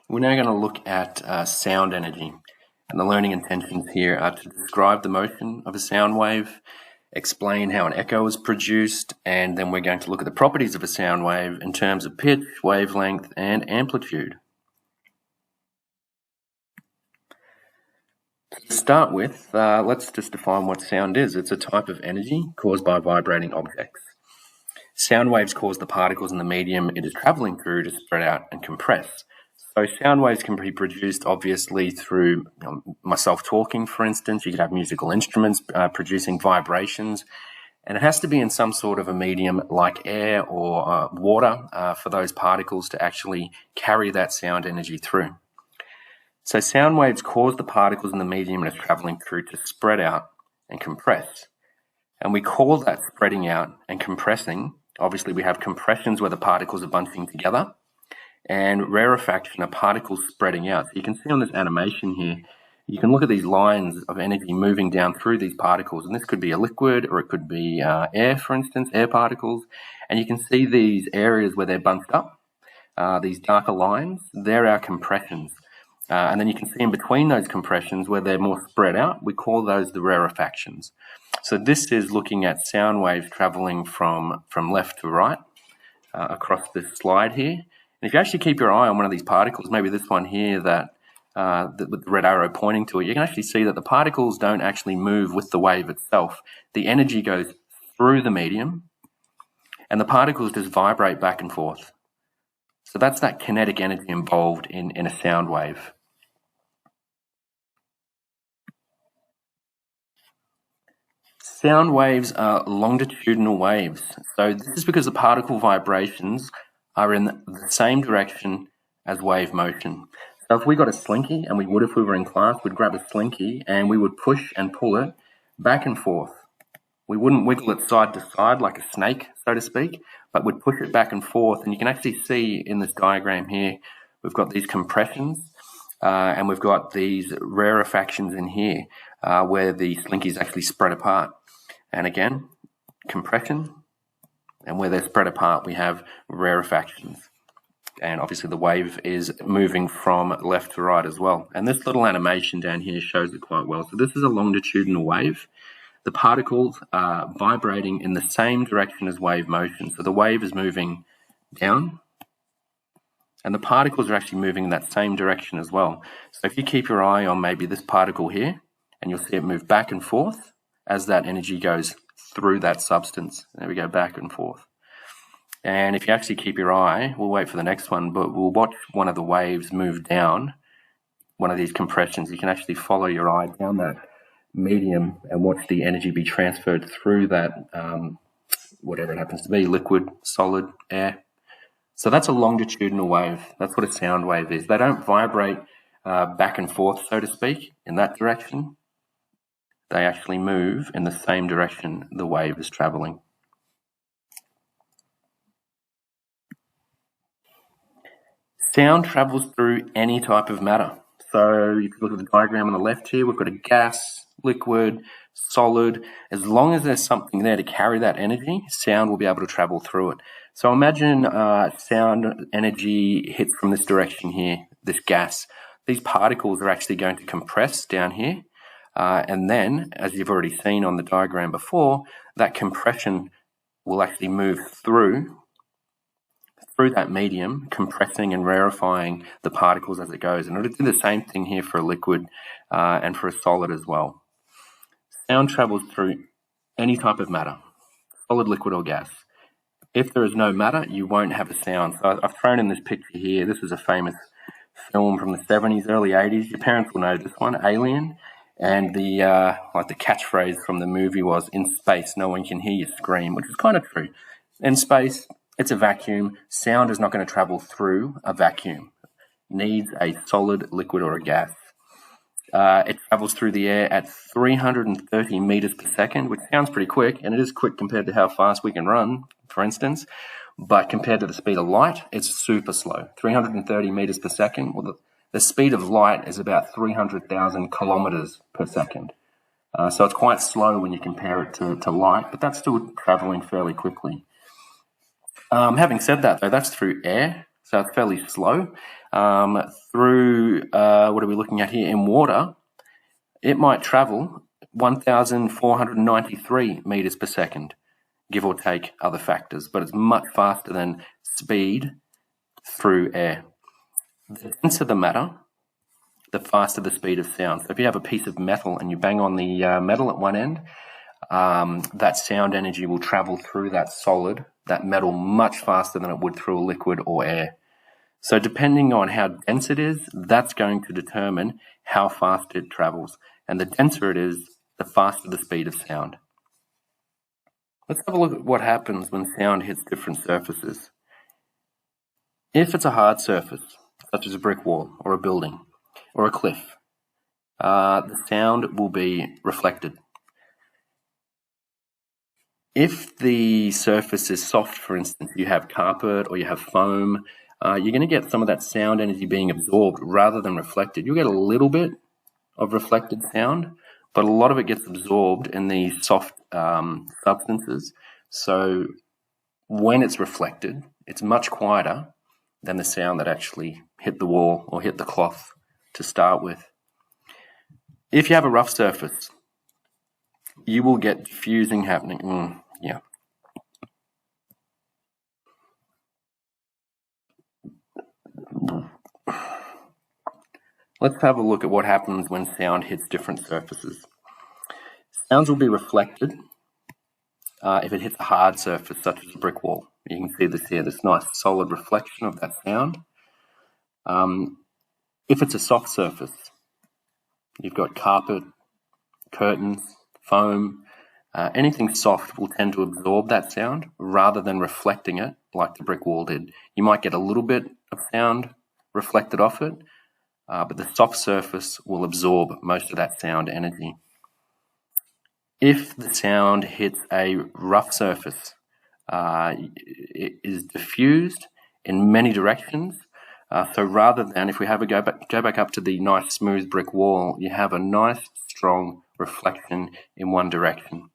We're now going to look at sound energy, and the learning intentions here are to describe the motion of a sound wave, explain how an echo is produced, and then we're going to look at the properties of a sound wave in terms of pitch, wavelength, and amplitude. To start with, let's just define what sound is. It's a type of energy caused by vibrating objects. Sound waves cause the particles in the medium it is traveling through to spread out and compress. So sound waves can be produced obviously through myself talking, for instance. You could have musical instruments producing vibrations, and it has to be in some sort of a medium like air or water for those particles to actually carry that sound energy through. So sound waves cause the particles in the medium it is traveling through to spread out and compress. And we call that spreading out and compressing. Obviously, we have compressions where the particles are bunching together, and rarefaction are particles spreading out. So you can see on this animation here, you can look at these lines of energy moving down through these particles, and this could be a liquid or it could be air, for instance, air particles. And you can see these areas where they're bunched up, these darker lines, they're our compressions. And then you can see in between those compressions where they're more spread out, we call those the rarefactions. So this is looking at sound waves traveling from left to right across this slide here. And if you actually keep your eye on one of these particles, maybe this one here that with the red arrow pointing to it, you can actually see that the particles don't actually move with the wave itself. The energy goes through the medium and the particles just vibrate back and forth. So that's that kinetic energy involved in a sound wave. Sound waves are longitudinal waves. So this is because the particle vibrations are in the same direction as wave motion. So if we got a slinky, and we would if we were in class, we'd grab a slinky and we would push and pull it back and forth. We wouldn't wiggle it side to side like a snake, so to speak, but we'd push it back and forth. And you can actually see in this diagram here, we've got these compressions and we've got these rarefactions in here where the slinky is actually spread apart. And again, compression, and where they're spread apart, we have rarefactions. And obviously the wave is moving from left to right as well. And this little animation down here shows it quite well. So this is a longitudinal wave. The particles are vibrating in the same direction as wave motion. So the wave is moving down, and the particles are actually moving in that same direction as well. So if you keep your eye on maybe this particle here, and you'll see it move back and forth as that energy goes through that substance. There we go, back and forth. And if you actually keep your eye, we'll wait for the next one, but we'll watch one of the waves move down, one of these compressions. You can actually follow your eye down that medium and watch the energy be transferred through that, whatever it happens to be, liquid, solid, air. So that's a longitudinal wave. That's what a sound wave is. They don't vibrate back and forth, so to speak, in that direction. They actually move in the same direction the wave is traveling. Sound travels through any type of matter. So you can look at the diagram on the left here. We've got a gas, liquid, solid. As long as there's something there to carry that energy, sound will be able to travel through it. So imagine sound energy hits from this direction here, this gas. These particles are actually going to compress down here. And then, as you've already seen on the diagram before, that compression will actually move through that medium, compressing and rarefying the particles as it goes. And it'll do the same thing here for a liquid and for a solid as well. Sound travels through any type of matter, solid, liquid, or gas. If there is no matter, you won't have a sound. So I've thrown in this picture here. This is a famous film from the 70s, early 80s. Your parents will know this one, Alien. And the catchphrase from the movie was, "In space, no one can hear you scream," which is kind of true. In space, it's a vacuum. Sound is not going to travel through a vacuum. It needs a solid, liquid, or a gas. It travels through the air at 330 meters per second, which sounds pretty quick, and it is quick compared to how fast we can run, for instance. But compared to the speed of light, it's super slow. 330 meters per second. Well, the speed of light is about 300,000 kilometers per second. So it's quite slow when you compare it to light, but that's still traveling fairly quickly. Having said that, though, that's through air. so it's fairly slow. Through, what are we looking at here? In water, it might travel 1,493 meters per second, give or take other factors, but it's much faster than speed through air. The denser the matter, the faster the speed of sound. So if you have a piece of metal and you bang on the metal at one end, that sound energy will travel through that solid, that metal, much faster than it would through a liquid or air. So depending on how dense it is, that's going to determine how fast it travels. And the denser it is, the faster the speed of sound. Let's have a look at what happens when sound hits different surfaces. If it's a hard surface, such as a brick wall or a building or a cliff, the sound will be reflected. If the surface is soft, for instance, you have carpet or you have foam, you're going to get some of that sound energy being absorbed rather than reflected. You'll get a little bit of reflected sound, but a lot of it gets absorbed in these soft substances. So when it's reflected, it's much quieter than the sound that actually hit the wall or hit the cloth to start with. If you have a rough surface, you will get diffusing happening. Yeah. Let's have a look at what happens when sound hits different surfaces. Sounds will be reflected if it hits a hard surface, such as a brick wall. You can see this here, this nice solid reflection of that sound. If it's a soft surface, you've got carpet, curtains, foam, anything soft will tend to absorb that sound rather than reflecting it like the brick wall did. You might get a little bit of sound reflected off it, but the soft surface will absorb most of that sound energy. If the sound hits a rough surface, it is diffused in many directions. So rather than, if we have a go back up to the nice smooth brick wall, you have a nice strong reflection in one direction.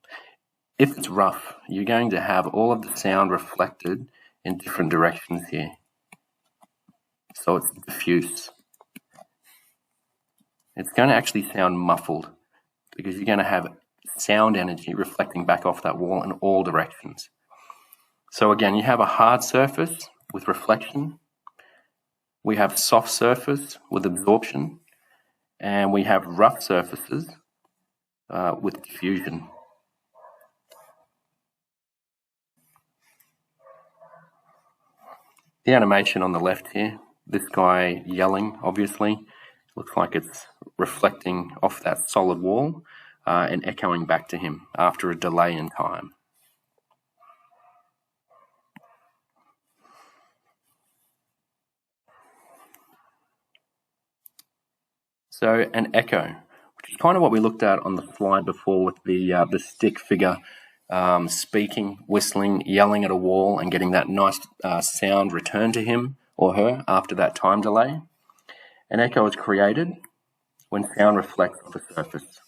If it's rough, you're going to have all of the sound reflected in different directions here. So it's diffuse. It's going to actually sound muffled because you're going to have sound energy reflecting back off that wall in all directions. So again, you have a hard surface with reflection, we have soft surface with absorption, and we have rough surfaces with diffusion. The animation on the left here, this guy yelling, obviously, looks like it's reflecting off that solid wall and echoing back to him after a delay in time. So an echo, which is kind of what we looked at on the slide before with the stick figure speaking, whistling, yelling at a wall and getting that nice sound returned to him or her after that time delay. An echo is created when sound reflects off a surface.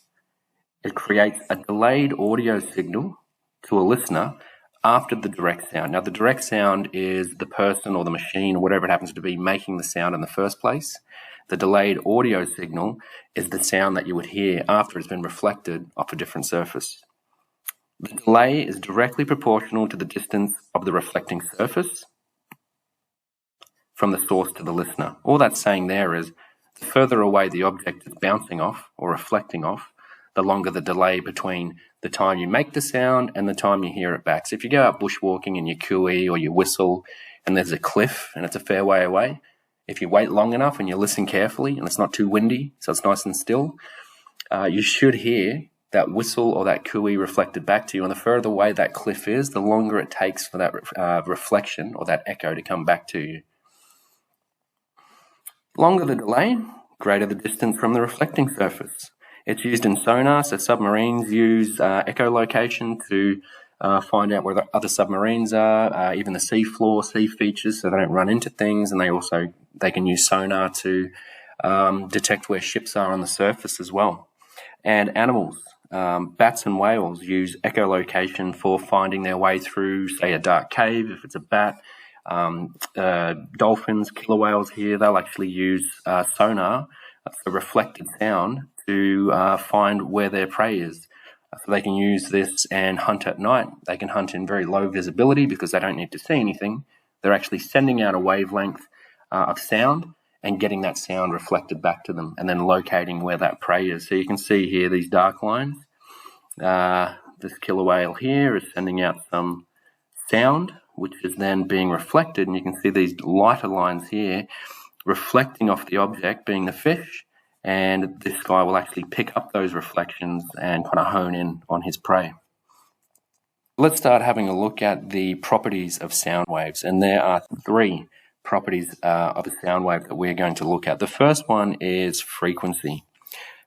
It creates a delayed audio signal to a listener after the direct sound. Now, the direct sound is the person or the machine or whatever it happens to be making the sound in the first place. The delayed audio signal is the sound that you would hear after it's been reflected off a different surface. The delay is directly proportional to the distance of the reflecting surface from the source to the listener. All that's saying there is the further away the object is bouncing off or reflecting off, the longer the delay between the time you make the sound and the time you hear it back. So if you go out bushwalking and you cooey or you whistle and there's a cliff and it's a fair way away, if you wait long enough and you listen carefully and it's not too windy, so it's nice and still, you should hear that whistle or that cooey reflected back to you. And the further away that cliff is, the longer it takes for that reflection or that echo to come back to you. Longer the delay, greater the distance from the reflecting surface. It's used in sonar, so submarines use echolocation to find out where the other submarines are, even the sea floor, sea features, so they don't run into things, and they can use sonar to detect where ships are on the surface as well. And animals, bats and whales use echolocation for finding their way through, say, a dark cave, if it's a bat, Dolphins, killer whales here, they'll actually use sonar, so reflected sound, to find where their prey is. So they can use this and hunt at night. They can hunt in very low visibility because they don't need to see anything. They're actually sending out a wavelength of sound and getting that sound reflected back to them and then locating where that prey is. So you can see here these dark lines. This killer whale here is sending out some sound, which is then being reflected, and you can see these lighter lines here reflecting off the object, being the fish, and this guy will actually pick up those reflections and kind of hone in on his prey. Let's start having a look at the properties of sound waves, and there are 3 properties of a sound wave that we're going to look at. The first one is frequency.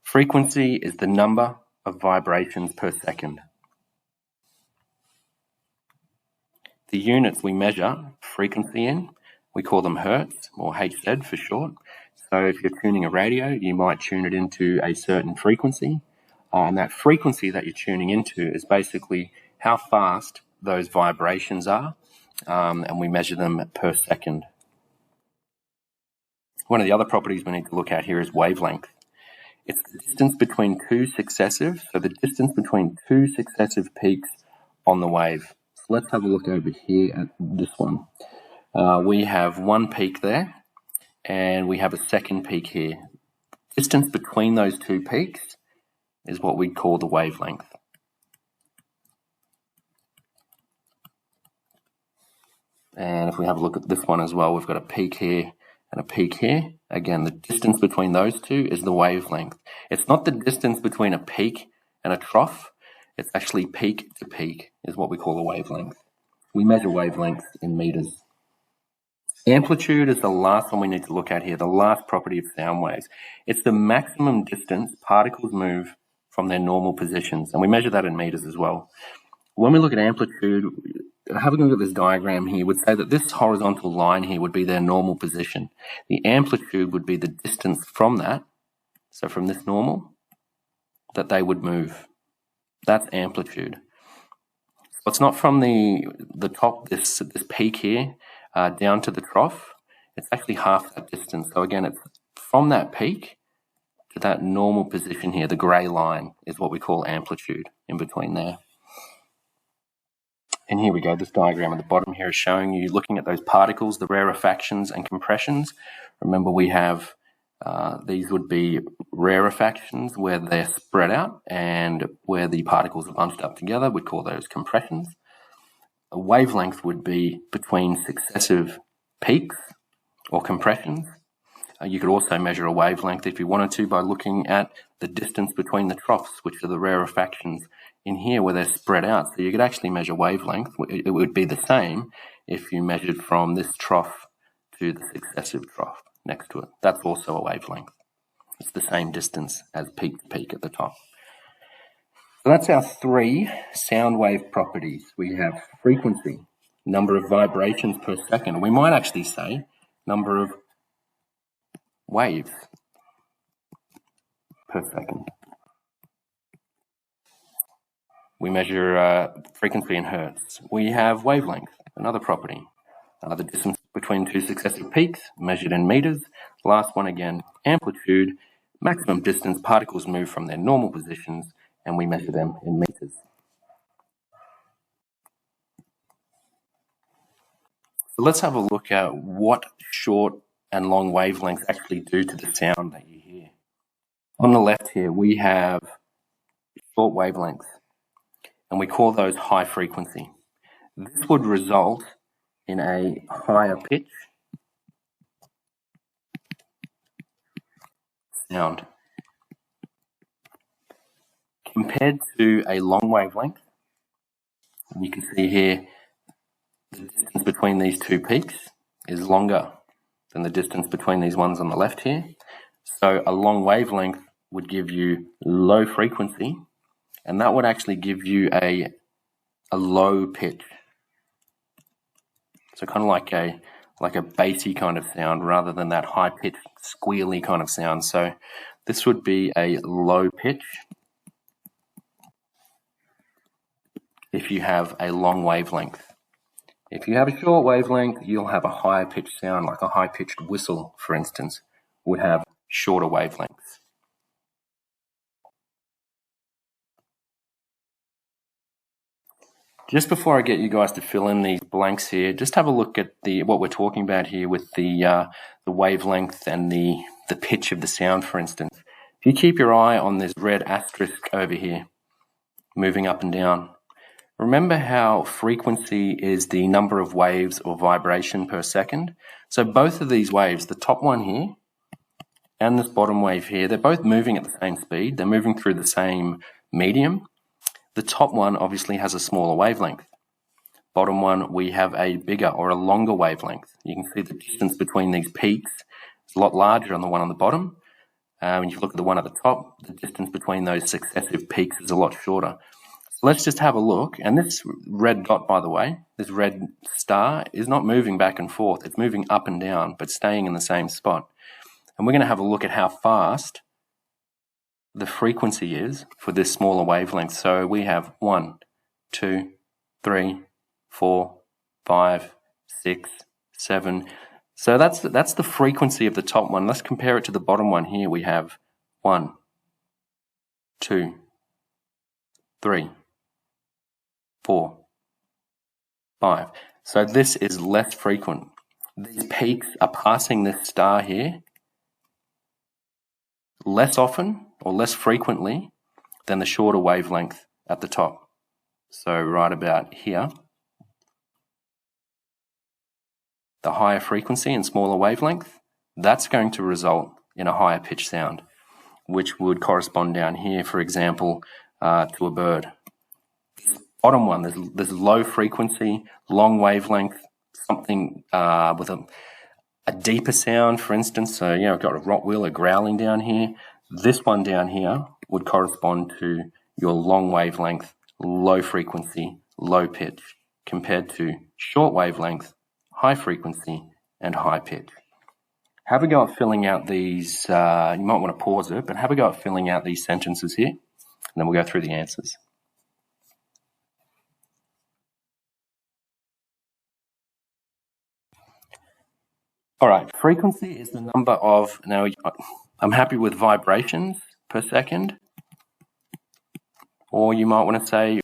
Frequency is the number of vibrations per second. The units we measure frequency in, we call them hertz, or Hz for short. So if you're tuning a radio, you might tune it into a certain frequency, and that frequency that you're tuning into is basically how fast those vibrations are, and we measure them per second. One of the other properties we need to look at here is wavelength. It's the distance between 2 successive, so the distance between 2 successive peaks on the wave. So let's have a look over here at this one. We have one peak there, and we have a second peak here. Distance between those 2 peaks is what we call the wavelength. And if we have a look at this one as well, we've got a peak here and a peak here. Again, the distance between those 2 is the wavelength. It's not the distance between a peak and a trough. It's actually peak to peak is what we call a wavelength. We measure wavelengths in meters. Amplitude is the last one we need to look at here, the last property of sound waves. It's the maximum distance particles move from their normal positions, and we measure that in meters as well. When we look at amplitude, having a look at this diagram here would say that this horizontal line here would be their normal position. The amplitude would be the distance from that, so from this normal, that they would move. That's amplitude. So it's not from the top, this peak here, down to the trough. It's actually half that distance. So again, it's from that peak to that normal position here. The grey line is what we call amplitude in between there. And here we go. This diagram at the bottom here is showing you, looking at those particles, the rarefactions and compressions. Remember, we have these would be rarefactions where they're spread out, and where the particles are bunched up together, we'd call those compressions. A wavelength would be between successive peaks or compressions. You could also measure a wavelength if you wanted to by looking at the distance between the troughs, which are the rarefactions in here where they're spread out. So you could actually measure wavelength. It would be the same if you measured from this trough to the successive trough next to it. That's also a wavelength. It's the same distance as peak to peak at the top. So that's our 3 sound wave properties. We have frequency, number of vibrations per second. We might actually say number of waves per second. We measure frequency in hertz. We have wavelength, another property. The distance between 2 successive peaks, measured in meters. Last one again, amplitude, maximum distance particles move from their normal positions, and we measure them in meters. So let's have a look at what short and long wavelengths actually do to the sound that you hear. On the left here, we have short wavelengths, and we call those high frequency. This would result in a higher pitch sound compared to a long wavelength. You can see here the distance between these 2 peaks is longer than the distance between these ones on the left here. So a long wavelength would give you low frequency, and that would actually give you a low pitch. So kind of like a bassy kind of sound rather than that high pitched squealy kind of sound. So this would be a low pitch if you have a long wavelength. If you have a short wavelength, you'll have a higher pitched sound, like a high-pitched whistle, for instance, would have shorter wavelengths. Just before I get you guys to fill in these blanks here, just have a look at what we're talking about here with the wavelength and the pitch of the sound, for instance. If you keep your eye on this red asterisk over here, moving up and down, remember how frequency is the number of waves or vibration per second? So both of these waves, the top one here and this bottom wave here, they're both moving at the same speed. They're moving through the same medium. The top one obviously has a smaller wavelength. Bottom one, we have a bigger or a longer wavelength. You can see the distance between these peaks is a lot larger on the one on the bottom. When you look at the one at the top, the distance between those successive peaks is a lot shorter. So let's just have a look. And this red dot, by the way, this red star is not moving back and forth. It's moving up and down, but staying in the same spot. And we're going to have a look at how fast the frequency is for this smaller wavelength. So we have 1, 2, 3, 4, 5, 6, 7. So that's the frequency of the top one. Let's compare it to the bottom one here. We have 1, 2, 3, 4, 5. So this is less frequent. These peaks are passing this star here less often or less frequently than the shorter wavelength at the top. So right about here, the higher frequency and smaller wavelength, that's going to result in a higher pitch sound, which would correspond down here, for example, to a bird. Bottom one, there's low frequency, long wavelength, something with a deeper sound, for instance. So, I've got a rottweiler growling down here. This one down here would correspond to your long wavelength, low frequency, low pitch, compared to short wavelength, high frequency, and high pitch. Have a go at filling out these, you might want to pause it, but have a go at filling out these sentences here, and then we'll go through the answers. All right, frequency is the number of, now I'm happy with vibrations per second, or you might want to say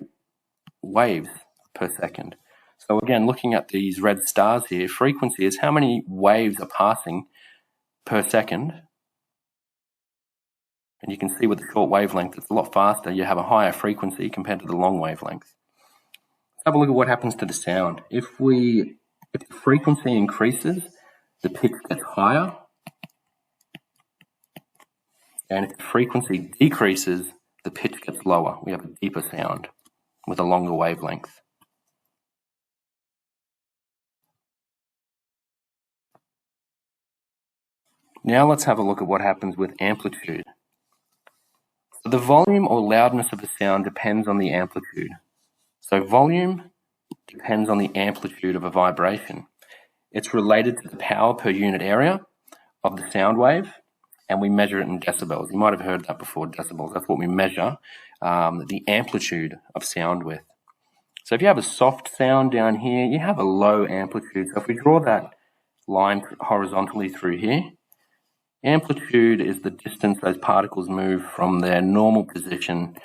waves per second. So again, looking at these red stars here, frequency is how many waves are passing per second. And you can see with the short wavelength, it's a lot faster. You have a higher frequency compared to the long wavelength. Let's have a look at what happens to the sound. If the frequency increases, the pitch gets higher. And if the frequency decreases, the pitch gets lower. We have a deeper sound with a longer wavelength. Now let's have a look at what happens with amplitude. The volume or loudness of the sound depends on the amplitude. So volume depends on the amplitude of a vibration. It's related to the power per unit area of the sound wave, and we measure it in decibels. You might have heard that before, decibels. That's what we measure, the amplitude of sound with. So if you have a soft sound down here, you have a low amplitude. So if we draw that line horizontally through here, amplitude is the distance those particles move from their normal position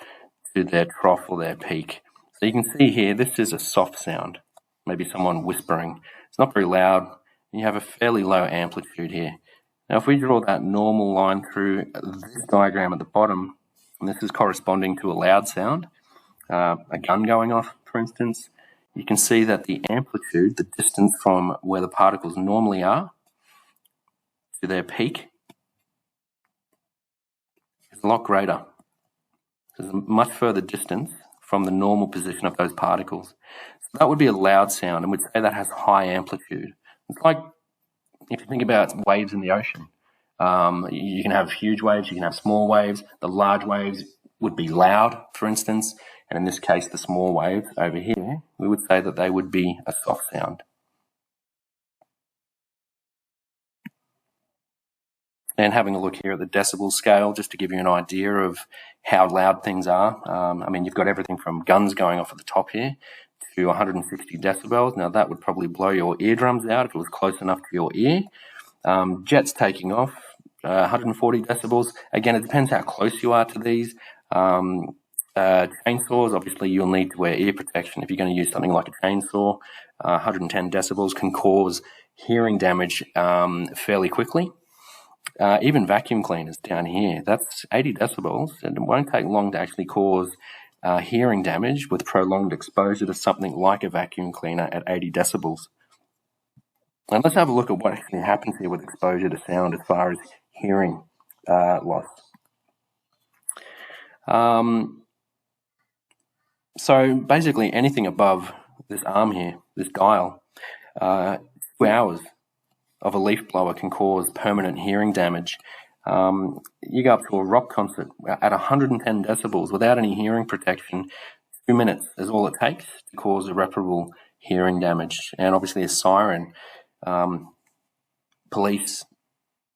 to their trough or their peak. So you can see here, this is a soft sound, maybe someone whispering. It's not very loud. You have a fairly low amplitude here. Now, if we draw that normal line through this diagram at the bottom, and this is corresponding to a loud sound, a gun going off, for instance, you can see that the amplitude, the distance from where the particles normally are to their peak, is a lot greater. There's a much further distance from the normal position of those particles. So that would be a loud sound, and we'd say that has high amplitude. It's like if you think about waves in the ocean. You can have huge waves, you can have small waves. The large waves would be loud, for instance, and in this case, the small waves over here, we would say that they would be a soft sound. And having a look here at the decibel scale, just to give you an idea of how loud things are. You've got everything from guns going off at the top here to 160 decibels. Now that would probably blow your eardrums out if it was close enough to your ear. Jets taking off, 140 decibels. Again, it depends how close you are to these. Chainsaws, obviously you'll need to wear ear protection if you're going to use something like a chainsaw. 110 decibels can cause hearing damage fairly quickly. Even vacuum cleaners down here, that's 80 decibels, and it won't take long to actually cause hearing damage with prolonged exposure to something like a vacuum cleaner at 80 decibels. And let's have a look at what actually happens here with exposure to sound as far as hearing loss. So basically anything above this arm here, this dial, 2 hours of a leaf blower can cause permanent hearing damage. You go up to a rock concert at 110 decibels without any hearing protection, 2 minutes is all it takes to cause irreparable hearing damage. And obviously a siren, police,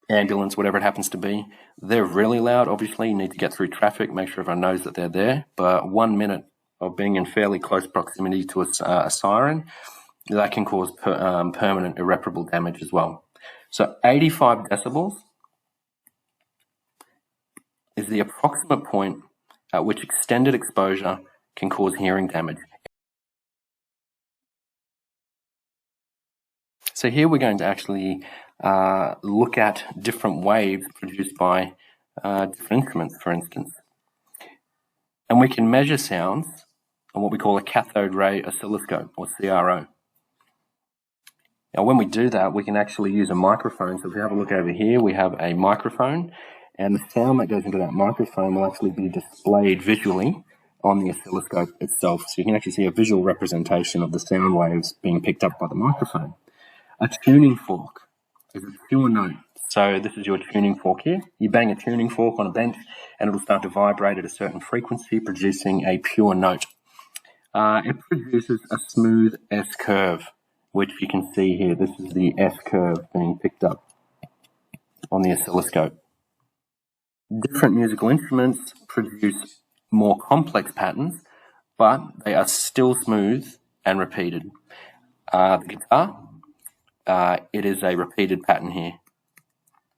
ambulance, whatever it happens to be, they're really loud. Obviously you need to get through traffic, make sure everyone knows that they're there, but 1 minute of being in fairly close proximity to a siren, that can cause permanent irreparable damage as well. So 85 decibels is the approximate point at which extended exposure can cause hearing damage. So here we're going to actually look at different waves produced by different instruments, for instance. And we can measure sounds on what we call a cathode ray oscilloscope, or CRO. Now when we do that, we can actually use a microphone. So if we have a look over here, we have a microphone, and the sound that goes into that microphone will actually be displayed visually on the oscilloscope itself. So you can actually see a visual representation of the sound waves being picked up by the microphone. A tuning fork is a pure note. So this is your tuning fork here. You bang a tuning fork on a bench and it'll start to vibrate at a certain frequency, producing a pure note. It produces a smooth S curve, which you can see here. This is the S curve being picked up on the oscilloscope. Different musical instruments produce more complex patterns, but they are still smooth and repeated. The guitar, it is a repeated pattern here.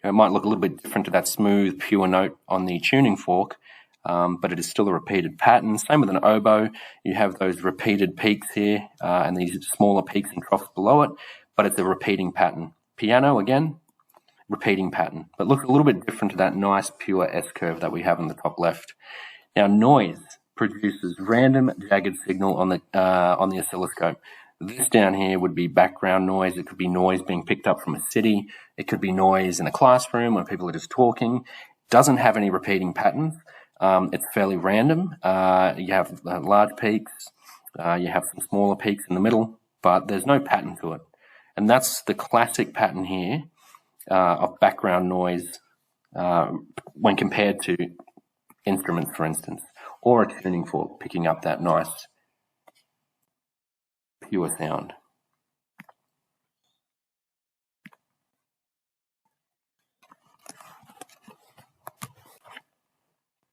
It might look a little bit different to that smooth, pure note on the tuning fork, but it is still a repeated pattern. Same with an oboe. You have those repeated peaks here and these smaller peaks and troughs below it, but it's a repeating pattern. Piano, again, repeating pattern, but looks a little bit different to that nice pure S curve that we have in the top left. Now, noise produces random jagged signal on the oscilloscope. This down here would be background noise. It could be noise being picked up from a city. It could be noise in a classroom where people are just talking. It doesn't have any repeating patterns. It's fairly random. You have large peaks. You have some smaller peaks in the middle, but there's no pattern to it. And that's the classic pattern here of background noise when compared to instruments, for instance, or a tuning fork picking up that nice pure sound.